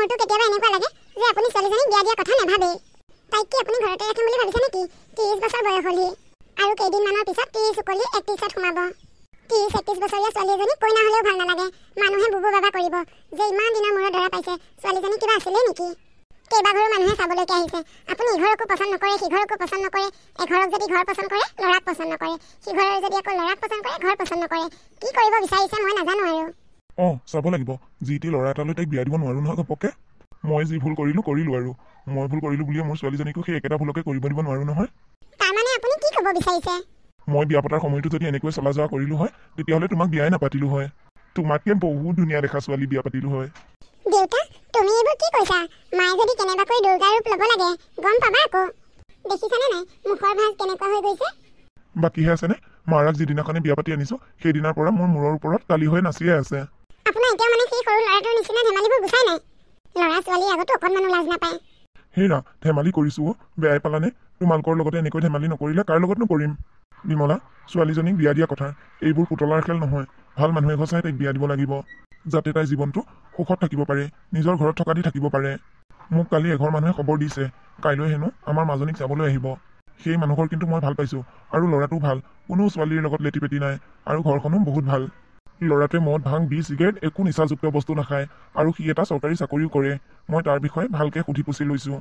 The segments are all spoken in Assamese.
মোৰটো কেতিয়াবা এনেকুৱা লাগে যে আপুনি ছোৱালীজনীক বিয়া দিয়া কথা নাভাবে। তাইক কি আপুনি ঘৰতে ৰাখিম বুলি ভাবিছে নেকি? 30 বছৰ বয়স হ'লহি আৰু কেইদিনমানৰ পিছত 30 উকলি 31ত সোমাব। 30-31 বছৰীয়া ছোৱালী এজনীক কইনা হ'লেও ভাল নালাগে। মানুহে বুবু বাবা কৰিব যে ইমান দিনৰ মূৰত ধৰা পাইছে, ছোৱালীজনী কিবা আছিলেই নেকি? কেইবাঘৰো মানুহে চাবলৈকে আহিছে। আপুনি ইঘৰকো পচন্দ নকৰে, সিঘৰকো পচন্দ নকৰে। এঘৰক যদি ঘৰ পচন্দ কৰে, ল'ৰাক পচন্দ নকৰে। সিঘৰৰ যদি আকৌ ল'ৰাক পচন্দ কৰে, ঘৰ পচন্দ নকৰে। কি কৰিব বিচাৰিছে মই নাজানো আৰু। চাব লাগিব। যি টি ল'ৰা এটালৈ তাইক বিয়া দিব নোৱাৰো নহয় ঘপককে। মই যি ভুল কৰিলো আৰু মই ভুল কৰিলো বুলিয়ে মোৰ ছোৱালীজনীকো সেই একেটা ভুলকে কৰিব দিব নোৱাৰো নহয়। তাৰমানে আপুনি কি ক'ব বিচাৰিছে? মই বিয়া পতাৰ সময়টো যদি এনেকৈ চলা যোৱা কৰিলো হয়, তেতিয়াহ'লে তোমাক বিয়াই নাপাতিলো হয়। তোমাতকে বহুত ধুনীয়া দেখা ছোৱালী বিয়া পাতিলো হয়। দেউতা, তুমি এইবোৰ কি কৈছা? মায়ে যদি কেনেবাকৈ দুৰ্গা ৰূপ ল'ব লাগে গম পাবা আকৌ। দেখিছানে নাই মুখৰ ভাঁজ কেনেকুৱা হৈ গৈছে? বাকীহে আছেনে? মাৰাক যিদিনাখনে বিয়া পাতি আনিছো সেইদিনাৰ পৰা মোৰ মূৰৰ ওপৰত তালি হৈ নাচিয়ে আছে। আপোনাৰ এতিয়া মানে সেই সৰু ল'ৰাটোৰ নিচিনা ধেমালিবোৰ গুচাই নাই? ল'ৰা ছোৱালীৰ আগতো অকণমানো লাজ নাপায়। হেৰা, ধেমালি কৰিছো বেয়াই পালানে? তোমালোকৰ লগতে এনেকৈ ধেমালি নকৰিলে কাৰ লগতনো কৰিম? বিমলা, ছোৱালীজনীক বিয়া দিয়া কথা এইবোৰ পুতলাৰ খেল নহয়। ভাল মানুহ এঘৰ চাই তাইক বিয়া দিব লাগিব, যাতে তাই জীৱনটো সুখত থাকিব পাৰে, নিজৰ ঘৰত থকা দি থাকিব পাৰে। মোক কালি এঘৰ মানুহে খবৰ দিছে কাইলৈ হেনো আমাৰ মাজনীক চাবলৈ আহিব। সেই মানুহঘৰ কিন্তু মই ভাল পাইছো আৰু ল'ৰাটো ভাল, কোনো ছোৱালীৰ লগত লেটি পেটি নাই আৰু ঘৰখনো বহুত ভাল। ল'ৰাটোৱে মদ ভাং বিড়ি চিগাৰেট একো নিচাযুক্ত বস্তু নাখায় আৰু সি এটা চৰকাৰী চাকৰিও কৰে। মই তাৰ বিষয়ে ভালকে সুধি পুচি লৈছো।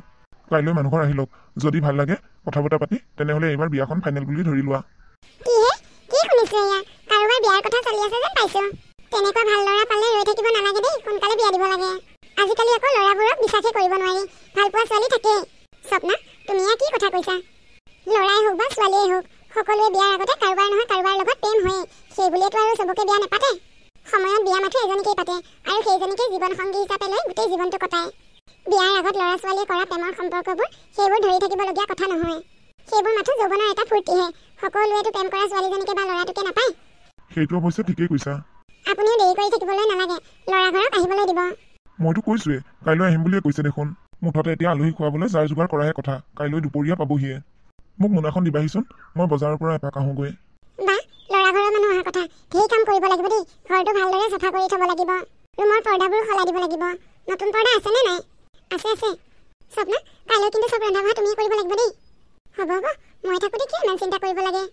কাইলৈ মানুহঘৰ আহি লওক, যদি ভাল লাগে কথা বতৰা পাতি তেনেহ'লে এইবাৰ বিয়াখন ফাইনেল বুলি ধৰি লোৱা। কি শুনিছো এয়া? কাৰোবাৰ বিয়াৰ কথা চলি আছে যেন পাইছো। তেনেকুৱা ভাল ল'ৰা পালে ৰৈ থাকিব নালাগে দেই, সোনকালে বিয়া দিব লাগে। আজিকালি আকৌ ল'ৰাবোৰক বিশ্বাসে কৰিব নোৱাৰি, ভাল পোৱা ছোৱালী থাকেই। স্বপ্না, তুমি এয়া কি কথা কৈছা? ল'ৰাই হওক বা ছোৱালীয়ে হওক, সকলোৱে বিয়াৰ আগতে কাৰোবাৰ নহয় কাৰোবাৰ লগত প্ৰেম হয়েই। সেই বুলিয়েতো আৰু চবকে বিয়া নাপাতে। সময়ত বিয়া মাথো এজনীকেই পাতে আৰু সেইজনীকে জীৱন সংগী হিচাপে লৈ গোটেই জীৱনটো কটায়। বিয়াৰ আগত ল'ৰা ছোৱালীয়ে কৰা প্ৰেমৰ সম্পৰ্কবোৰ সেইবোৰ ধৰি থাকিবলগীয়া কথা নহয়। সেইবোৰ মাথো যৌৱনৰ এটা ফূৰ্তিহে। সকলোৱেতো প্ৰেম কৰা ছোৱালীজনীকে বা ল'ৰাটোকে নাপায়। সেইটো অৱশ্যে ঠিকেই কৈছা। আপুনিও দেৰি কৰি থাকিবলৈ নালাগে, ল'ৰা ঘৰক আহিবলৈ দিব। মইতো কৈছোৱে কাইলৈ আহিম বুলিয়ে কৈছে দেখোন। মুঠতে এতিয়া আলহী খুৱাবলৈ যাৰ যোগাৰ কৰাহে কথা। কাইলৈ দুপৰীয়া পাবহিয়ে। মোক মোনাখন দিবাহিচোন, মই বজাৰৰ পৰা এপাক আহোগৈ। বা, ল'ৰা ঘৰৰ মানুহ অহা কথা, ধেৰ কাম কৰিব লাগিব দেই। ঘৰটো ভালদৰে চাফা কৰি থব লাগিব, ৰুমৰ পৰ্দাবোৰ সলাই দিব লাগিব। নতুন পৰ্দা আছেনে নাই? আছে। স্বপ্না, কাইলৈ কিন্তু চব ৰন্ধা বঢ়া তুমিয়ে কৰিব লাগিব দেই। হ'ব, মই থাকোঁতে কিয় ইমান চিন্তা কৰিব লাগে?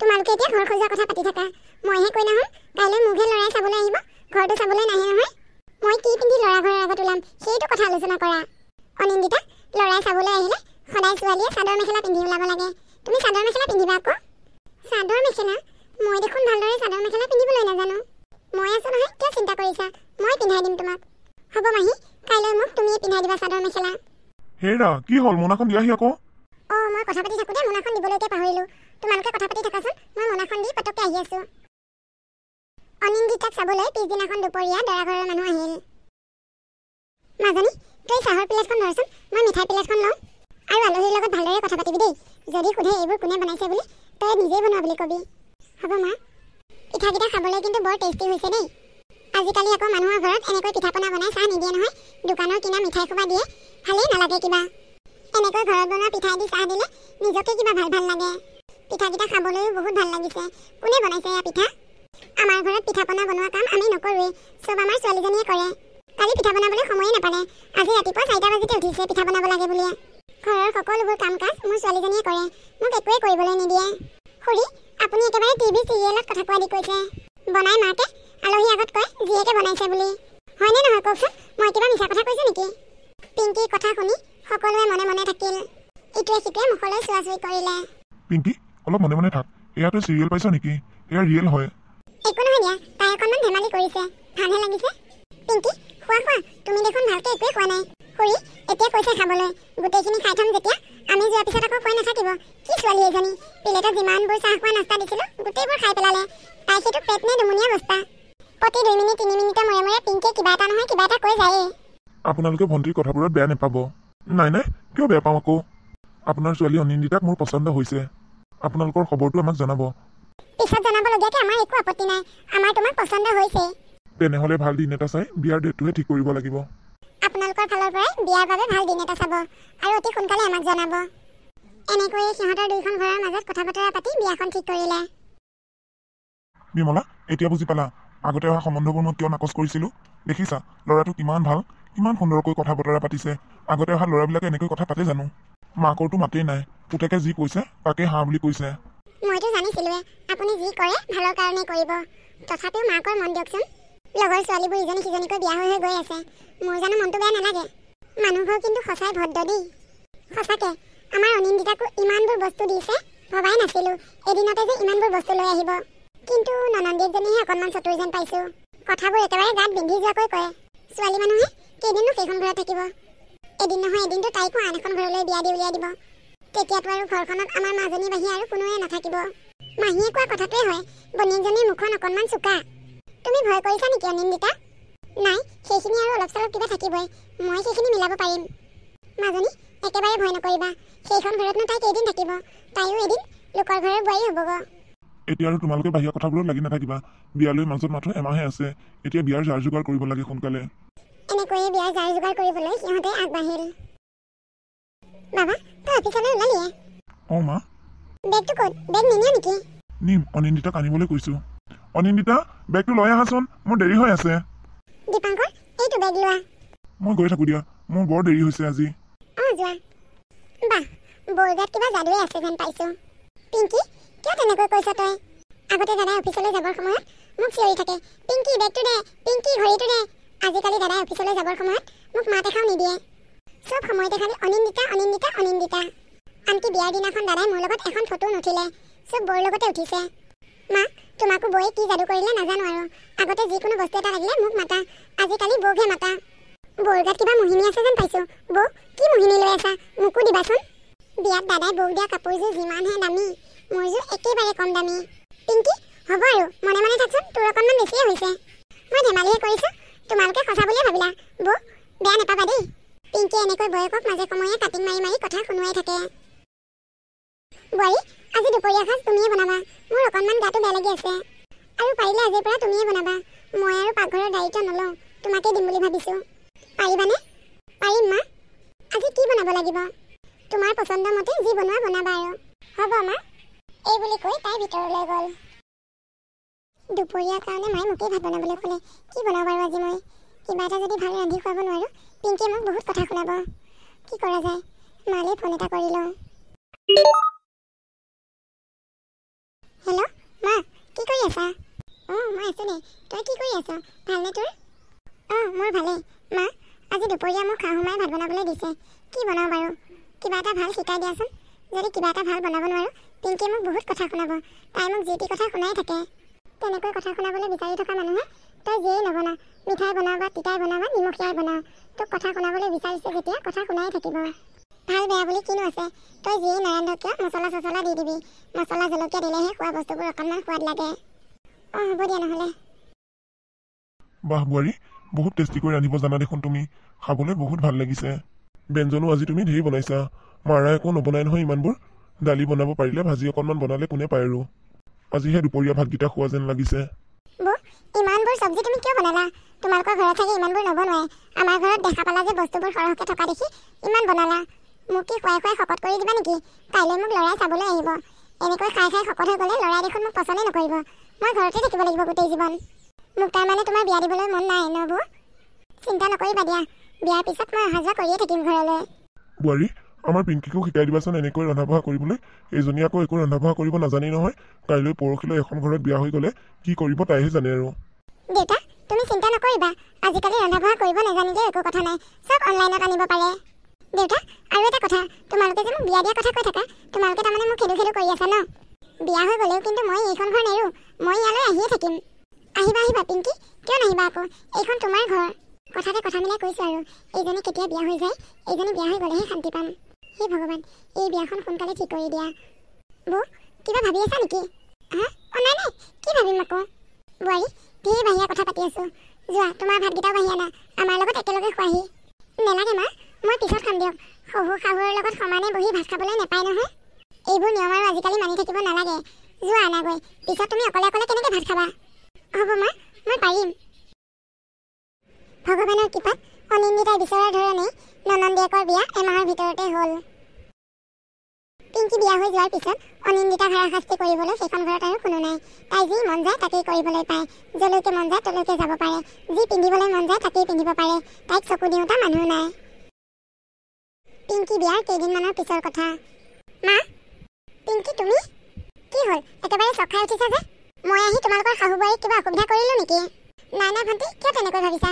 তোমালোকে এতিয়া ঘৰ সজোৱা কথা পাতি থাকা। মইহে কৈ নাহোঁ, কাইলৈ মোকহে ল'ৰাই চাবলৈ আহিব, ঘৰটো চাবলৈ নাহে নহয়। মই কি পিন্ধি ল'ৰা ঘৰৰ আগত ওলাম সেইটো কথা আলোচনা কৰা। অনিন্দিতা, ল'ৰাই চাবলৈ আহিলে সদায় ছোৱালীয়ে চাদৰ মেখেলা পিন্ধি ওলাব লাগে। তুমি চাদৰ মেখেলা পিন্ধিবা আকৌ। চাদৰ মেখেলা? মই দেখোন ভালদৰে চাদৰ মেখেলা পিন্ধিবলৈ নাজানো। মই আছো নহয়, কিয় চিন্তা কৰিছা? মই পিন্ধাই দিম তোমাক। হ'ব মাহী, কাইলৈ মোক তুমিয়ে পিন্ধাই দিবা চাদৰ মেখেলা। হেৰা, কি হ'ল? মোনাখন দিয়াহি আকৌ। মই কথা পাতি থাকোঁতে মোনাখন দিবলৈকে পাহৰিলোঁ। তোমালোকে কথা পাতি থাকাচোন, মই মোনাখন দি পটককৈ আহি আছোঁ। অনিন্দিতাক চাবলৈ পিছদিনাখন দুপৰীয়া দৰা ঘৰৰ মানুহ আহিল। মাজনী, তই চাহৰ প্লেটখন ধৰচোন, মই মিঠাই প্লেটখন লওঁ। আৰু আলহীৰ লগত ভালদৰে কথা পাতিবি দেই। যদি সোধে এইবোৰ কোনে বনাইছে বুলি, তই নিজেই বনোৱা বুলি কবি। হ'ব মা। পিঠাকেইটা খাবলৈ কিন্তু বৰ টেষ্টি হৈছে দেই। আজিকালি আকৌ মানুহৰ ঘৰত এনেকৈ পিঠা পনা বনাই চাহ নিদিয়ে নহয়, দোকানৰ কিনা মিঠাই খোপা দিয়ে। ভালেই নালাগে কিবা। এনেকৈ ঘৰত বনোৱা পিঠাই দি চাহ দিলে নিজকে কিবা ভাল লাগে। পিঠাকেইটা খাবলৈও বহুত ভাল লাগিছে। কোনে বনাইছে এয়া পিঠা? আমাৰ ঘৰত পিঠা পনা বনোৱা কাম আমি নকৰোৱেই, চব আমাৰ ছোৱালীজনীয়ে কৰে। কালি পিঠা বনাবলৈ সময়ে নাপালে। আজি ৰাতিপুৱা 4টা বাজিতে উঠিছে পিঠা বনাব লাগে বুলিয়ে। ঘৰৰ সকলোবোৰ কাম কাজ মোৰ ছোৱালীজনীয়ে কৰে, মোক একোৱেই কৰিবলৈ নিদিয়ে। খুৰী, আপুনি একেবাৰে টিভি চিৰিয়েলত কথা কোৱা দি কৈছে। বনাই মাকে, আলহীৰ আগত কয় জীয়েকে বনাইছে বুলি। হয়নে নহয় কওকচোন? মই কিবা মিছা কথা কৈছোঁ নেকি? পিংকিৰ কথা শুনি সকলোৱে মনে মনে থাকিল। ইটোৱে সিটোৱে মুখলৈ চোৱাচুই কৰিলে। পিংকি, অলপ মনে মনে থাক। এয়াতো চিৰিয়েল পাইছ নেকি? এয়া ৰিয়েল হয়। একো নহয় দিয়া, তাই অকণমান ধেমালি কৰিছে, ভালহে লাগিছে। পিংকি, খোৱা, তুমি দেখোন ভালকে একোৱেই খোৱা নাই। খুৰী, এতিয়া কৈছে খাবলৈ, গোটেইখিনি খাই থ'ম যেতিয়া। আমি যোৱাৰ পিছত আকৌ কৈ নাথাকিব কি ছোৱালী এজনী, প্লেটত যিমানবোৰ চাহ খোৱা নাস্তা দিছিলোঁ গোটেইবোৰ খাই পেলালে। তাই সেইটো পেট নে দুমুনীয়া বস্তা। প্ৰতি 2 মিনিট 3 মিনিটৰ মূৰে পিংকিয়ে কিবা এটা নহয় কিবা এটা কৈ যায়েই। আপোনালোকে ভণ্টিৰ কথাবোৰত বেয়া নাপাব। নাই, কিয় বেয়া পাম আকৌ? আপোনাৰ ছোৱালী অনিন্দিতাক মোৰ পচন্দ হৈছে। আপোনালোকৰ খবৰটো আমাক জনাব। পিছত জনাবলগীয়াকে আমাৰ একো আপত্তি নাই, আমাৰ তোমাক পচন্দ হৈছে। তেনেহ'লে ভাল দিন এটা চাই বিয়াৰ ডেটটোহে ঠিক কৰিব লাগিব। আপোনালোকৰ ফালৰ পৰাই বিয়াৰ বাবে ভাল দিন এটা চাব আৰু অতি সোনকালে আমাক জনাব। এনেকৈয়ে সিহঁতৰ দুইখন ঘৰৰ মাজত কথা বতৰা পাতি বিয়াখন ঠিক কৰিলে। বিমলা, এতিয়া বুজি পালা? আগতে অহা সম্বন্ধবোৰ মই কিয় নাকচ কৰিছিলোঁ দেখিছা ল'ৰাটো কিমান ভাল কিমান সুন্দৰকৈ কথা বতৰা পাতিছে আগতে অহা ল'ৰাবিলাকে এনেকৈ কথা পাতে জানো মাকৰতো মাতেই নাই পুতেকে যি কৈছে তাকে হাঁ বুলি কৈছে মইতো জানিছিলোৱে আপুনি যি কৰে ভালৰ কাৰণে কৰিব তথাপিও মাকৰ মন দিয়কচোন লগৰ ছোৱালীবোৰ ইজনী সিজনীকৈ বিয়া হৈ গৈ আছে মোৰ জানো মনটো বেয়া নালাগে মানুহঘৰ কিন্তু সঁচাই ভদ্ৰ দেই সঁচাকে আমাৰ অনিন্দিতাকো ইমানবোৰ বস্তু দিছে ভবাই নাছিলোঁ এদিনতে যে ইমানবোৰ বস্তু লৈ আহিব কিন্তু ননন্দীয়েকজনীহে অকণমান চতুৰ যেন পাইছোঁ কথাবোৰ একেবাৰে গাত বিন্ধি যোৱাকৈ কয় ছোৱালী মানুহে কেইদিনো সেইখন ঘৰত থাকিব এদিন নহয় এদিনতো তাইকো আন এখন ঘৰলৈ বিয়া দি উলিয়াই দিব তেতিয়াতো আৰু ঘৰখনত আমাৰ মাজনী বাহিৰে আৰু কোনোৱে নাথাকিব মাহীয়ে কোৱা কথাটোৱে হয় বনীয়েকজনীৰ মুখখন অকণমান চোকা তুমি ভয় কৰিছা নেকি অনিন্দিতা নাই সেইখিনি আৰু অলপ চলপ কিবা থাকিবই মই সেইখিনি মিলাব পাৰিম মাজনী একেবাৰে ভয় নকৰিবা সেইখন ঘৰতনো তাই কেইদিন থাকিব তাইও এদিন লোকৰ ঘৰৰ বোৱাৰী হ'বগৈ এতিয়া আৰু তোমালোকে বাহিৰা কথাবোৰত লাগি নাথাকিবা বিয়ালৈ মাজত মাত্ৰ এমাহে আছে এতিয়া বিয়াৰ যাৰ যোগাৰ কৰিব লাগে সোনকালে এনেকৈয়ে বিয়াৰ যাৰ যোগাৰ কৰিবলৈ সিহঁতে আগবাঢ়িল বাবা তই অফিচলৈ ওলালিয়ে অঁ মা বেগটো ক'ত বেগ নিনিয় নেকি নিম অনিন্দিতাক আনিবলৈ কৈছোঁ অনিন্দিতা বেগটো লৈ আহাচোন মোৰ দেৰি হৈ আছে দীপাংকৰ এইটো বেগ লোৱা মই গৈ থাকোঁ দিয়া মোৰ বৰ দেৰি হৈছে আজি অঁ যোৱা বাহ বৰগাত কিবা যাদুৱে আছে যেন পাইছোঁ পিংকি কিয় তেনেকৈ কৈছ তই আগতে দাদাই অফিচলৈ যাবৰ সময়ত মোক চিঞৰি থাকে পিংকি বেগটো দে পিংকি ঘড়ীটো দে আজিকালি দাদাই অফিচলৈ যাবৰ সময়ত মোক মাত এষাৰো নিদিয়ে চব সময়তে খালি অনিন্দিতা অনিন্দিতা অনিন্দিতা আনকি বিয়াৰ দিনাখন দাদাই মোৰ লগত এখন ফটো নুঠিলে চব বৌৰ লগতে উঠিছে মা তোমাকো বৌয়ে কি যাদু কৰিলে নাজানো আৰু আগতে যিকোনো বস্তু এটা লাগিলে মোক মাতা আজিকালি বৌকহে মাতা বৌৰ গাত কিবা মোহিনী আছে যেন পাইছোঁ বৌ কি মোহিনী লৈ আছা মোকো দিবাচোন বিয়াত দাদাই বৌক দিয়া কাপোৰযোৰ যিমানহে দামী মোৰযোৰ একেবাৰে কম দামী পিংকি হ'ব আৰু মনে মনে থাকচোন তোৰ অকণমান বেছিয়ে হৈছে মই ধেমালিহে কৰিছোঁ তোমালোকে সঁচা বুলিয়ে ভাবিলা বৌ বেয়া নাপাবা দেই পিংকিয়ে এনেকৈ বৌয়েকক মাজে সময়ে কাটিং মাৰি মাৰি কথা শুনোৱাই থাকে বোৱাৰী আজি দুপৰীয়া সাঁজ তুমিয়ে বনাবা মোৰ অকণমান গাটো বেয়া লাগি আছে আৰু পাৰিলে আজিৰ পৰা তুমিয়ে বনাবা মই আৰু পাকঘৰৰ দায়িত্ব নলওঁ তোমাকে দিম বুলি ভাবিছোঁ পাৰিবানে পাৰিম মা আজি কি বনাব লাগিব তোমাৰ পচন্দ মতে যি বনোৱা বনাবা আৰু হ'ব মা এই বুলি কৈ তাই ভিতৰলৈ গ'ল দুপৰীয়াৰ কাৰণে মায়ে মোকেই ভাত বনাবলৈ ক'লে কি বনাওঁ বাৰু আজি মই কিবা এটা যদি ভাল ৰান্ধি খুৱাব নোৱাৰোঁ পিংকিয়ে মোক বহুত কথা শুনাব কি কৰা যায় মালৈ ফোন এটা কৰি লওঁ হেল্ল' মা কি কৰি আছা অঁ মই আছোঁ দে তই কি কৰি আছ ভালনে তোৰ অঁ মোৰ ভালেই মা আজি দুপৰীয়া মোক শাহুমাই ভাত বনাবলৈ দিছে কি বনাওঁ বাৰু কিবা এটা ভাল শিকাই দিয়াচোন যদি কিবা এটা ভাল বনাব নোৱাৰোঁ পিংকিয়ে মোক বহুত কথা শুনাব তাই মোক যি টি কথা শুনাই থাকে তেনেকৈ কথা শুনাবলৈ বিচাৰি থকা মানুহে তই যিয়েই নবনা মিঠাই বনাওঁ বা তিতাই বনাওঁ বা নিমখীয়াই বনাওঁ তোক কথা শুনাবলৈ বিচাৰিছে যেতিয়া কথা শুনাই থাকিব ভাল বেয়া বুলি কিনো আছে তই যিয়েই নাৰান্ধ কিয় মছলা চছলা দি দিবি মছলা জলকীয়া দিলেহে খোৱা বস্তুবোৰ অকণমান সোৱাদ লাগে অঁ হ'ব দিয়া নহ'লে বাহ বোৱাৰী বহুত টেষ্টিকৈ ৰান্ধিব জানা দেখোন তুমি খাবলৈ বহুত ভাল লাগিছে ব্যঞ্জনো আজি তুমি ঢেৰ বনাইছা মাৰা একো নবনাই নহয় ইমানবোৰ দালি বনাব পাৰিলে ভাজি অকণমান বনালে কোনে পায় আৰু আজিহে দুপৰীয়া ভাতকেইটা খোৱা যেন লাগিছে বৌ ইমানবোৰ চব্জি তুমি কিয় বনালা তোমালোকৰ ঘৰত থাকি ইমানবোৰ নবনোৱাই আমাৰ ঘৰত দেখা পালা যে বস্তুবোৰ সৰহকৈ থকা দেখি ইমান বনালা মোক কি খুৱাই খুৱাই শকত কৰি দিবা নেকি কাইলৈ মোক ল'ৰাই চাবলৈ আহিব এনেকৈ খাই খাই শকত হৈ গ'লে ল'ৰাই দেখোন মোক পচন্দে নকৰিব মই ঘৰতে থাকিব লাগিব গোটেই জীৱন মোক তাৰমানে তোমাৰ বিয়া দিবলৈ মন নাই ন বৌ চিন্তা নকৰিবা দিয়া বিয়াৰ পিছত মই অহা যোৱা কৰিয়ে থাকিম ঘৰলৈ বোৱাৰী আমাৰ পিংকিকো শিকাই দিবাচোন এনেকৈ ৰন্ধা বঢ়া কৰিবলৈ এইজনী আকৌ একো ৰন্ধা বঢ়া কৰিব নাজানেই নহয় কাইলৈ পৰহিলৈ এখন ঘৰত বিয়া হৈ গ'লে কি কৰিব তাইহে জানে আৰু দেউতা তুমি চিন্তা নকৰিবা আজিকালি ৰন্ধা বঢ়া কৰিব নাজানিলে একো কথা নাই চব অনলাইনত আনিব পাৰে দেউতা আৰু এটা কথা তোমালোকে যে মোক বিয়া দিয়া কথা কৈ থাকা তোমালোকে তাৰমানে মোক খেদু খেদু কৰি আছা ন বিয়া হৈ গ'লেও কিন্তু মই এইখন ঘৰ নেৰোঁ মই ইয়ালৈ আহিয়ে থাকিম আহিবা আহিবা পিংকি কিয় নাহিবা আকৌ এইখন তোমাৰ ঘৰ কথাতে কথা মিলাই কৈছোঁ আৰু এইজনী কেতিয়া বিয়া হৈ যায় এইজনী বিয়া হৈ গ'লেহে শান্তি পাম হে ভগৱান এই বিয়াখন সোনকালে ঠিক কৰি দিয়া বৌ কিবা ভাবি আছা নেকি হা অঁ নাই নাই কি ভাবিম আকৌ বোৱাৰী ঢেৰ বাহিৰা কথা পাতি আছোঁ যোৱা তোমাৰ ভাতকেইটাও বাঢ়ি আনা আমাৰ লগত একেলগে খোৱাহি নেলাগে মা মই পিছত খাম দিয়ক শহুৰ শাহুৰৰ লগত সমানে বহি ভাত খাবলৈ নাপায় নহয় এইবোৰ নিয়ম আৰু আজিকালি মানি থাকিব নালাগে যোৱা আনাগৈ পিছত তুমি অকলে অকলে কেনেকৈ ভাত খাবা হ'ব মা মই পাৰিম ভগৱানৰ কৃপাত অনিন্দিতাই বিচৰাৰ ধৰণে ননন্দীয়েকৰ বিয়া এমাহৰ ভিতৰতে হ'ল পিংকি বিয়া হৈ যোৱাৰ পিছত অনিন্দিতা হাৰাশাস্তি কৰিবলৈ সেইখন ঘৰত আৰু কোনো নাই। তাই যি মন যায় তাকেই কৰিবলৈ পায়, যলৈকে মন যায় তলৈকে যাব পাৰে, যি পিন্ধিবলৈ মন যায় তাকেই পিন্ধিব পাৰে। তাইক চকু দিওঁতা মানুহ নাই। পিংকি বিয়াৰ কেইদিনমানৰ পিছৰ কথা। মা, পিংকি তুমি? কি হ'ল, একেবাৰে চক খাই উঠিছা যে? মই আহি তোমালোকৰ শাহু বোৱাৰীক কিবা অসুবিধা কৰিলোঁ নেকি? নাই নাই ভণ্টি, কিয় তেনেকৈ ভাবিছা?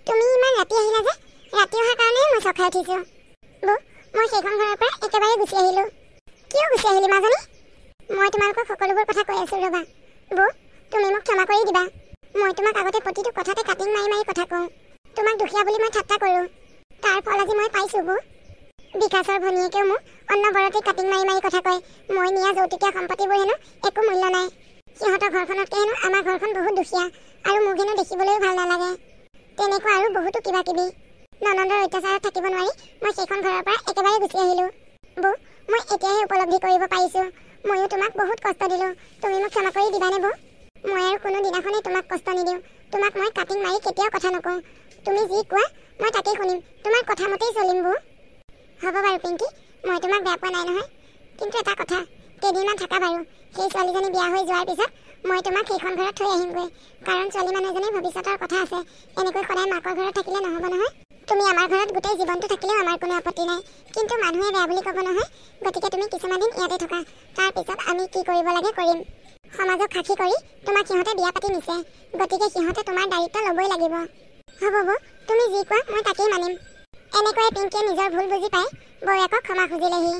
তুমি ইমান ৰাতি আহিলা যে? ৰাতি অহাৰ কাৰণে মই চক খাই উঠিছোঁ। বৌ, মই সেইখন ঘৰৰ পৰা একেবাৰে গুচি আহিলোঁ। কিয় গুচি আহিলি মাজনী? মই তোমালোকক সকলোবোৰ কথা কৈ আছোঁ ৰ'বা। বৌ, তুমি মোক ক্ষমা কৰি দিবা। মই তোমাক আগতে প্ৰতিটো কথাতে কাটিং মাৰি মাৰি কথা কওঁ। তোমাক দুখীয়া বুলি মই ঠাট্টা কৰোঁ। তাৰ ফল আজি মই পাইছোঁ বৌ। বিকাশৰ ভনীয়েকেও মোক অন্নবৰতে কাটিং মাৰি মাৰি কথা কয়। মই নিয়া যৌতুকীয়া সম্পত্তিবোৰ হেনো একো মূল্য নাই। সিহঁতৰ ঘৰখনতকৈ হেনো আমাৰ ঘৰখন বহুত দুখীয়া, আৰু মোক হেনো দেখিবলৈও ভাল নালাগে। তেনেকুৱা আৰু বহুতো কিবা কিবি। ননন্দৰ অত্যাচাৰত থাকিব নোৱাৰি মই সেইখন ঘৰৰ পৰা একেবাৰে গুচি আহিলোঁ। বৌ, মই এতিয়াহে উপলব্ধি কৰিব পাৰিছোঁ ময়ো তোমাক বহুত কষ্ট দিলোঁ। তুমি মোক ক্ষমা কৰি দিবানে বৌ? মই আৰু কোনো দিনাখনেই তোমাক কষ্ট নিদিওঁ। তোমাক মই কাটিং মাৰি কেতিয়াও কথা নকওঁ। তুমি যি কোৱা মই তাকেই শুনিম। তোমাৰ কথা মতেই চলিম বৌ। হ'ব বাৰু পিংকি, মই তোমাক বেয়া পোৱা নাই নহয়। কিন্তু এটা কথা, কেইদিনমান থাকা বাৰু। সেই ছোৱালীজনী বিয়া হৈ যোৱাৰ পিছত মই তোমাক সেইখন ঘৰত থৈ আহিমগৈ। কাৰণ ছোৱালী মানুহ এজনীৰ ভৱিষ্যতৰ কথা আছে। এনেকৈ সদায় মাকৰ ঘৰত থাকিলে নহ'ব নহয়। তুমি আমাৰ ঘৰত গোটেই জীৱনটো থাকিলেও আমাৰ কোনো আপত্তি নাই। কিন্তু মানুহে বেয়া বুলি ক'ব নহয়। গতিকে তুমি কিছুমান দিন ইয়াতে থকা। তাৰপিছত আমি কি কৰিব লাগে কৰিম। সমাজক সাক্ষী কৰি তোমাক সিহঁতে বিয়া পাতি নিছে। গতিকে সিহঁতে তোমাৰ দায়িত্ব ল'বই লাগিব। হ'ব বৌ, তুমি যি কোৱা মই তাকেই মানিম। এনেকৈয়ে পিংকিয়ে নিজৰ ভুল বুজি পাই বৌয়েকক ক্ষমা খুজিলেহি।